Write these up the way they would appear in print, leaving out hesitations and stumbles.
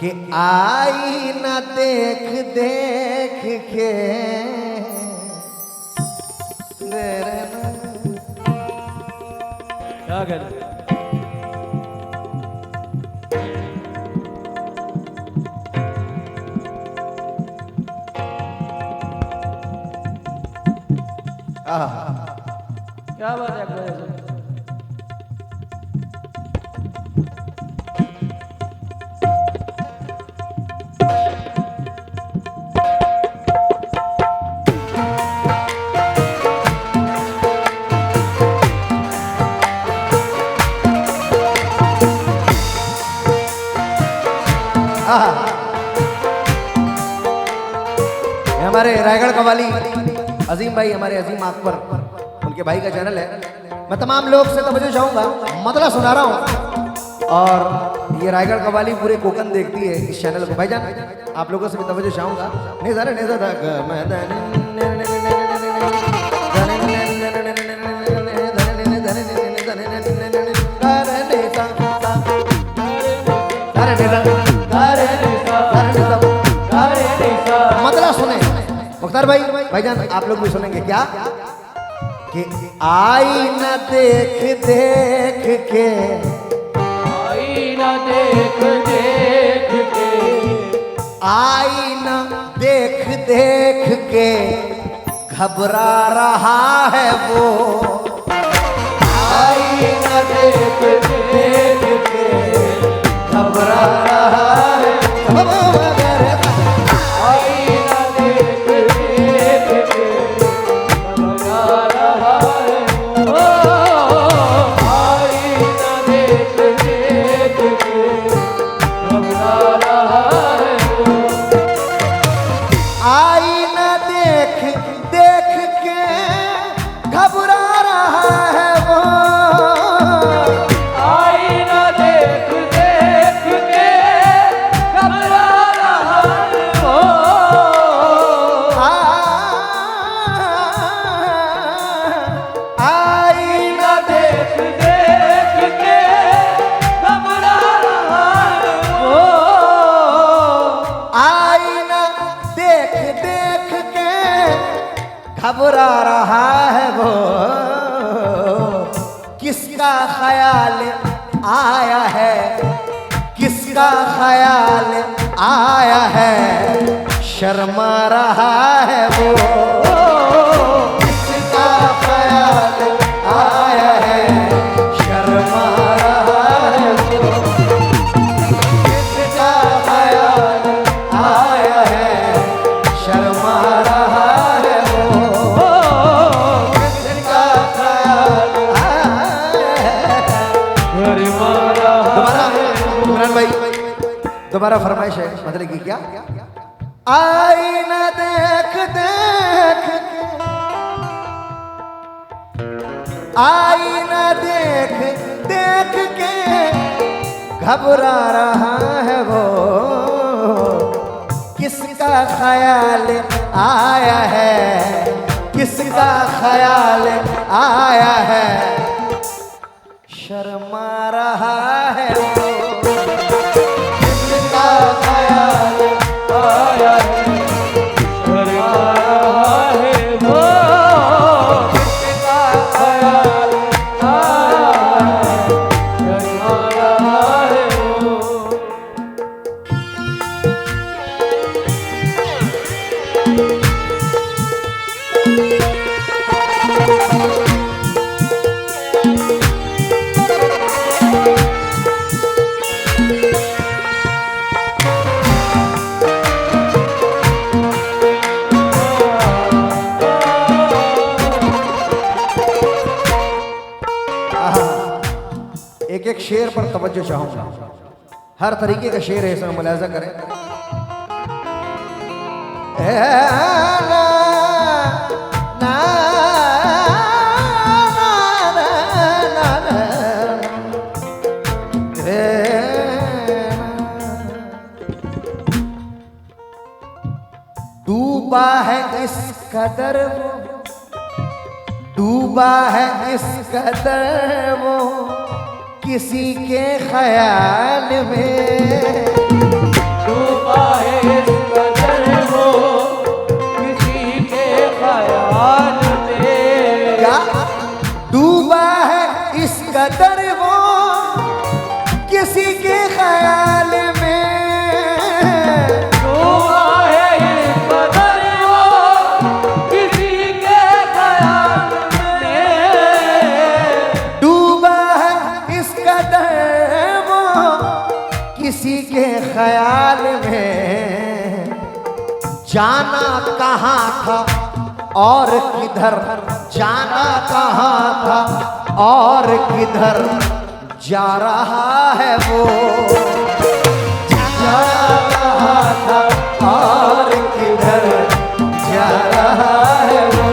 कि आई न देख देख के क्या कर क्या बात है हमारे रायगढ़ कवाली अजीम भाई, हमारे अजीम अकबर, उनके भाई का चैनल है। मैं तमाम लोग से तवज्जो चाहूंगा, मतलब सुना रहा हूँ। और ये रायगढ़ कवाली पूरे कोकन देखती है इस चैनल को। भाईजान आप लोगों से भी तवज्जो चाहूंगा। मतलब सुने मुख्तार भाई, भाईजान आप लोग भी सुनेंगे क्या कि आई न देख देख के, आई न देख देख के, आई न देख देख के घबरा रहा है वो, आई न देख देख के घबरा रहा है वो। घबरा रहा है वो, किसका ख्याल आया है, किसका ख्याल आया है, शर्मा रहा है वो, किसका ख्याल आया है, शर्मा रहा है वो, किसका ख्याल आया है, शर्मा रहा है वो। दोबारा फरमाइश है, मतलब की क्या? आई न देख देख के, आई न देख देख के घबरा रहा है वो, किसका ख्याल आया है, किसका ख्याल आया है, शर्मा रहा है वो, किसका ख्याल आया है, शर्मा रहा है वो, किसका ख्याल आया है, शर्मा रहा है वो। एक एक शेर पर तवज्जो चाहूंगा, हर तरीके का शेर है, इसमें मुलाजा करें। डूबा है इस कदर वो, डूबा है इस कदर वो, किसी के ख्याल में ख्याल में, जाना कहाँ था और किधर, जाना कहाँ था और किधर जा रहा है वो, जाना कहाँ था और किधर जा रहा है वो,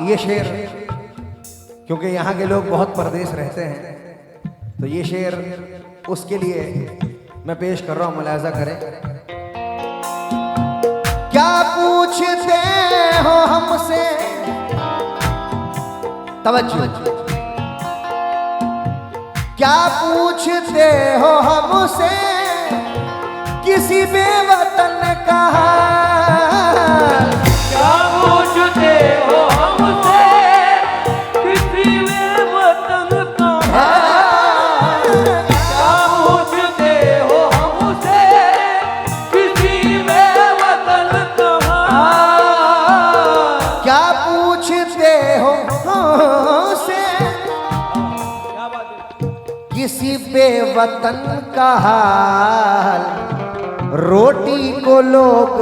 ये शेर, क्योंकि यहाँ के लोग बहुत परदेश रहते हैं, तो ये शेर उसके लिए मैं पेश कर रहा हूँ, मुलाहिजा करें। क्या पूछते हो हमसे, तवज्जो, क्या पूछते हो हमसे किसी बेवतन का हाल, क्या पूछते हो हमसे किसी बेवतन का हाल, क्या पूछते हो हमसे किसी बेवतन का हाल, क्या पूछते हो हमसे किसी बेवतन का हाल, रोटी को लोग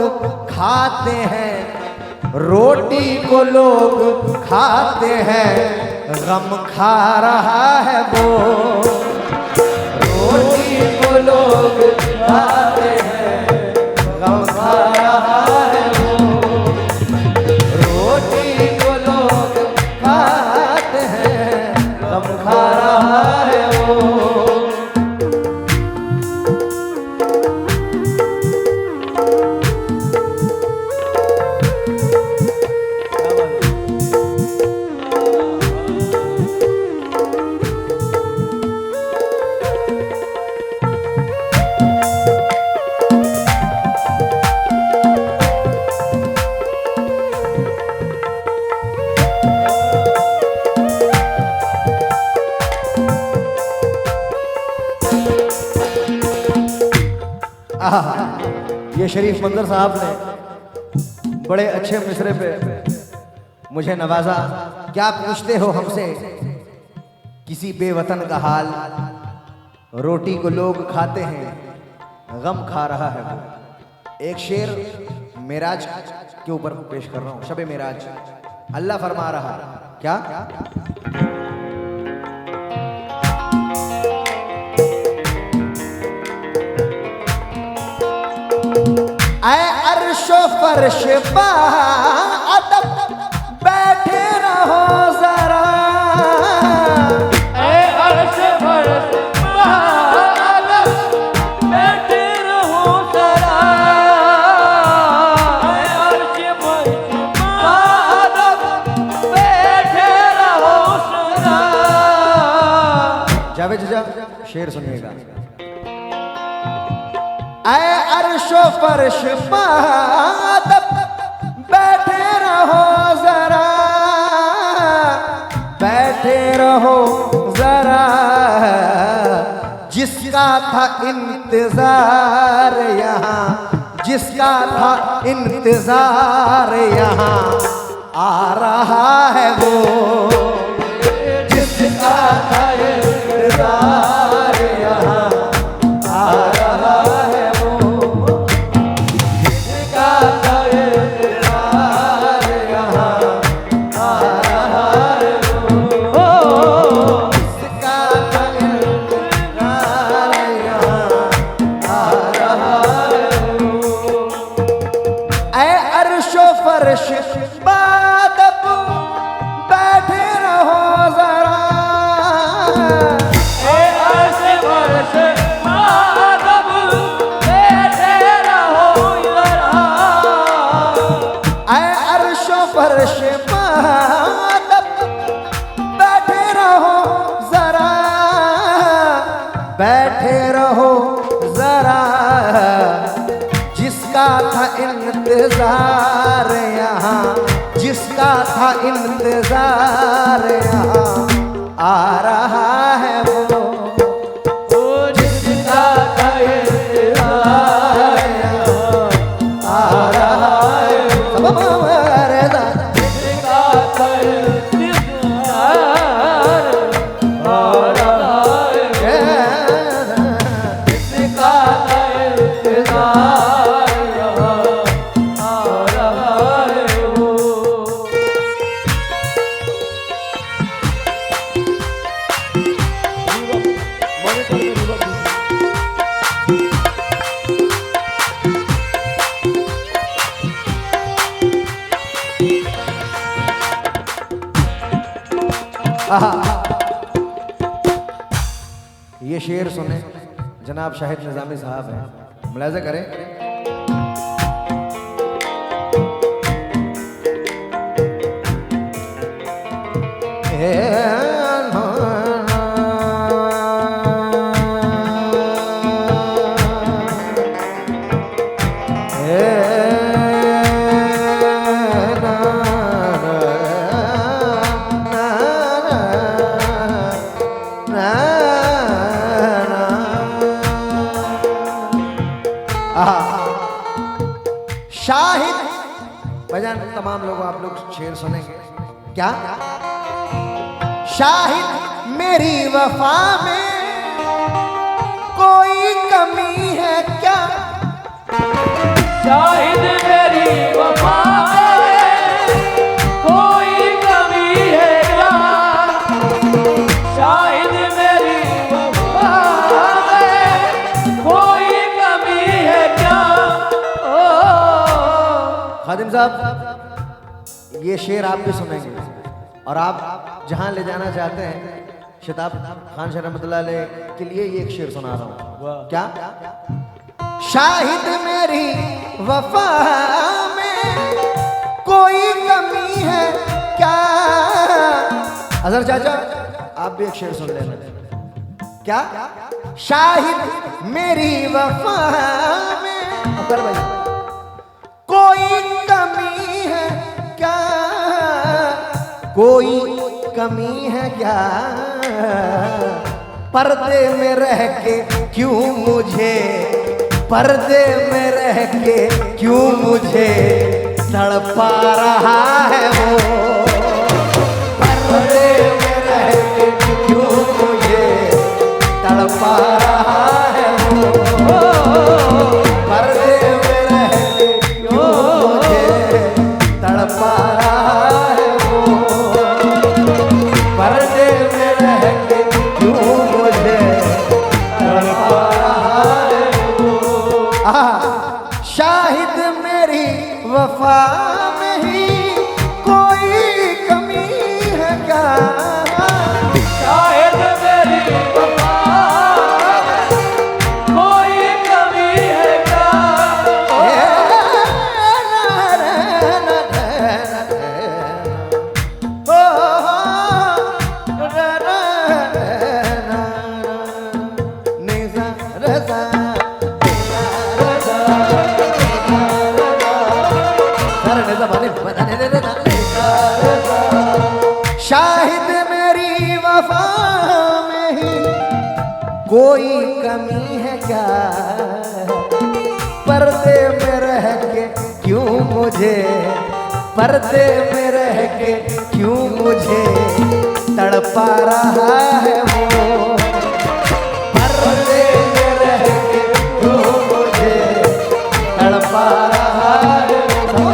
खाते हैं, रोटी को लोग खाते हैं, गम खा रहा है वो, रोटी को लोग खाते हैं, गम खा रहा है वो, रोटी को लोग खाते हैं, गम खा रहा है वो। ये शरीफ मंजर साहब ने बड़े अच्छे मिसरे पे मुझे नवाजा। क्या पूछते हो हमसे किसी बेवतन का हाल, रोटी को लोग खाते हैं, गम खा रहा है वो। एक शेर मेराज के ऊपर पेश कर रहा हूँ, शबे मेराज। अल्लाह फरमा रहा है क्या, ऐ अर्शो फर्श अदब बैठे रहो जरा, ऐ अर्श फर्श अदब बैठे रहो जरा, ऐ अर्श फर्श अदब बैठे रहो जरा। जावेद जा शेर सुनिएगा। ऐ अर्शो फर्श अदब बैठे रहो जरा, बैठे रहो जरा, जिसका था इंतजार यहाँ, जिसका था इंतजार यहाँ आ रहा है वो, जिसका था इंतजार यहाँ आ रहा है वो, जिसका था इंतजार यहाँ आ रहा है वो, जिसका था इंतजार यहाँ आ रहा है वो। ऐ अर्शो फर्श बादब बैठे रहो जरा, ऐ अर्श फर्श अदब बैठे रहो जरा, फर्श मादब बैठे रहो जरा, बैठे रहो जरा, जिसका था इंतजार यहाँ, जिसका था इंतजार यहाँ, आ रहा है वो जिसका था इंतजार आ रहा है। सब हमारे साथ जिसका था इंतजार आ रहा है, जिसका था इंतजार आ रहा है वो। ये शेर सुने, जनाब शाहिद निजामी साहब हैं, मुलाजा करें। शाहिद भजन तमाम लोग आप लोग शेर सुनेंगे क्या? शाहिद मेरी वफा में कोई कमी है क्या? शाहिद मेरी वफा में कोई कमी है क्या? शाहिद मेरी वफा में कोई कमी है क्या? खादिम साहब ये शेर आप भी सुनेंगे और आप जहां ले जाना चाहते हैं, शताब खान शाह रहमतुल्लाह अलैह के लिए ये एक शेर सुना रहा हूं। क्या? शाहिद मेरी वफा में कोई कमी है क्या? अजहर चाचा आप भी एक शेर सुन लेना। क्या? शाहिद मेरी वफा में अकबर भाई कोई कमी है क्या? कोई कमी है क्या? पर्दे में रह के क्यों मुझे, पर्दे में रह के क्यों मुझे तड़पा रहा है वो? पर्दे में रह के क्यों मुझे तड़पा रहा है वो? पर्दे में रह के क्यों मुझे तड़पा रहा है वो? पर्दे में रह के क्यों मुझे तड़पा रहा है वो? शाहिद मेरी वफा में ही कोई कमी है क्या? शाहिद मेरी वफा में कोई कमी है क्या? शाहिद मेरी वफा में ही कोई कमी है क्या? पर्दे में रह के क्यों मुझे, पर्दे में रह के क्यों मुझे तड़पा रहा है वो? पर्दे में रह के क्यों मुझे तड़पा रहा है वो?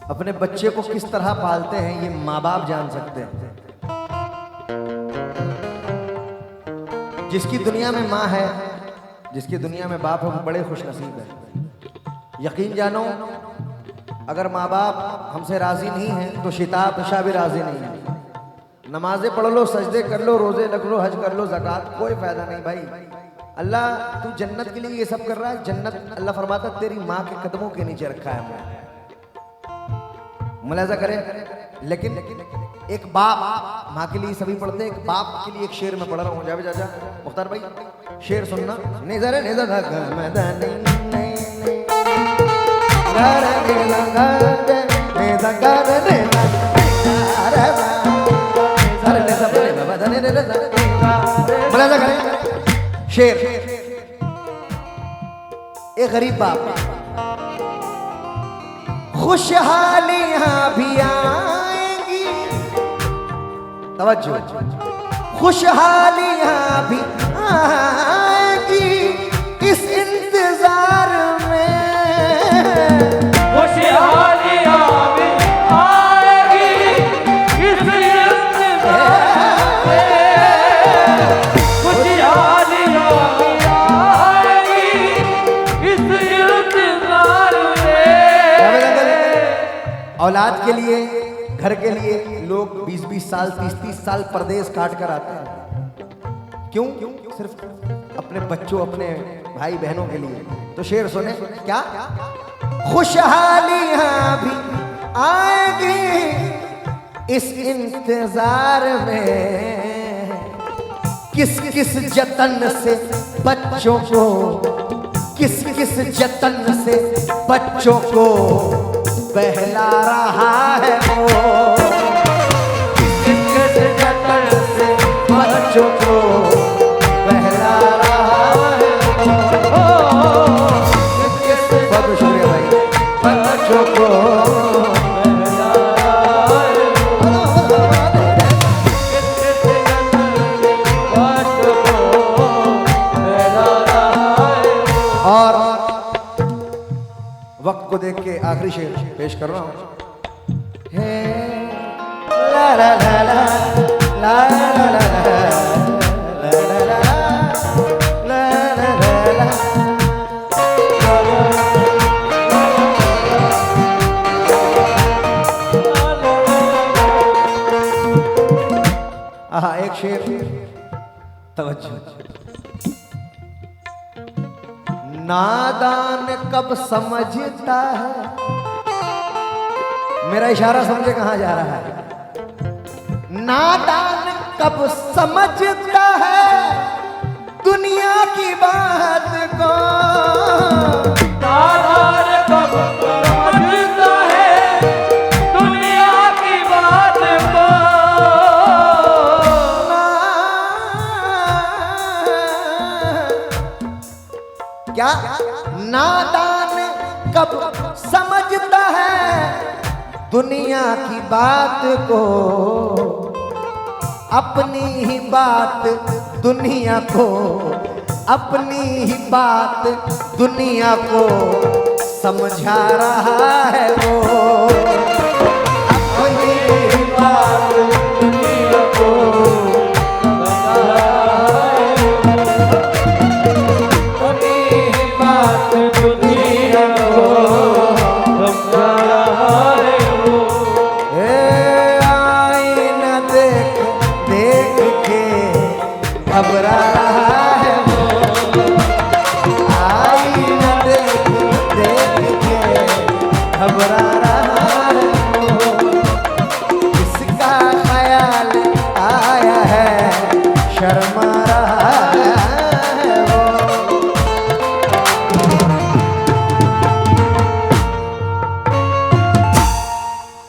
अपने बच्चे को किस तरह पालते हैं ये माँ बाप जान सकते हैं। जिसकी दुनिया में माँ है, जिसकी दुनिया में बाप है, वो बड़े खुशनसीब है। यकीन जानो, अगर माँ बाप हमसे राजी नहीं हैं तो शिताब शाह भी राजी नहीं है। नमाजें पढ़ लो, सजदे कर लो, रोजे रख लो, हज कर लो, ज़कात, कोई फायदा नहीं भाई। अल्लाह तू जन्नत के लिए ये सब कर रहा है, जन्नत अल्लाह फरमाता तेरी माँ के कदमों के नीचे रखा है हमने। मुलाजा करें। लेकिन एक बाप, माँ के लिए सभी पढ़ते हैं, एक बाप के लिए एक शेर में पढ़ रहा हूँ। जावे चाचा मुख्तार भाई, शेर सुनना। नेज़र नेज़र मुलाजा करें। शेर। एक गरीब बाप, खुशहालियां भी आएंगी, तवज्जो, खुशहालियां भी आएंगी इस इंतजार में, खुशहालियां भी आएगी इस इंतजार में, खुशहालियां भी आएगी इस इंतजार में। औलाद के लिए, घर के लिए लोग 20-20 साल, 30-30 साल परदेश काट कर आते हैं। क्यों? सिर्फ अपने बच्चों, अपने भाई बहनों के लिए। तो शेर सुने क्या? खुशहालियां भी आएगी इस इंतजार में, किस किस जतन से बच्चों को, किस किस जतन से बच्चों को बहला रहा है वो, किस किस जतन से बच्चों को बहला रहा है वो, बहुत शुक्रिया भाई, बच्चों को बहला रहा है वो, किस किस जतन से बच्चों को बहला रहा है। और वक्त को देख के आखिरी शेर पेश कर रहा हूं। ला ला ला ला ला ला ला ला, एक शेर, तवज्जो। नादान कब समझता है, मेरा इशारा समझे कहां जा रहा है। नादान कब समझता है दुनिया की बात को, नादान कब समझता है दुनिया की बात को, क्या? नादान कब समझता है दुनिया की बात को, अपनी ही बात दुनिया को, अपनी ही बात दुनिया को समझा रहा है वो, अपनी ही बात दुनिया को समझा रहा है वो, अपनी ही बात दुनिया को समझा रहा है वो। आईना देख देख के घबरा रहा है वो, आईना देख देख के घबरा रहा है।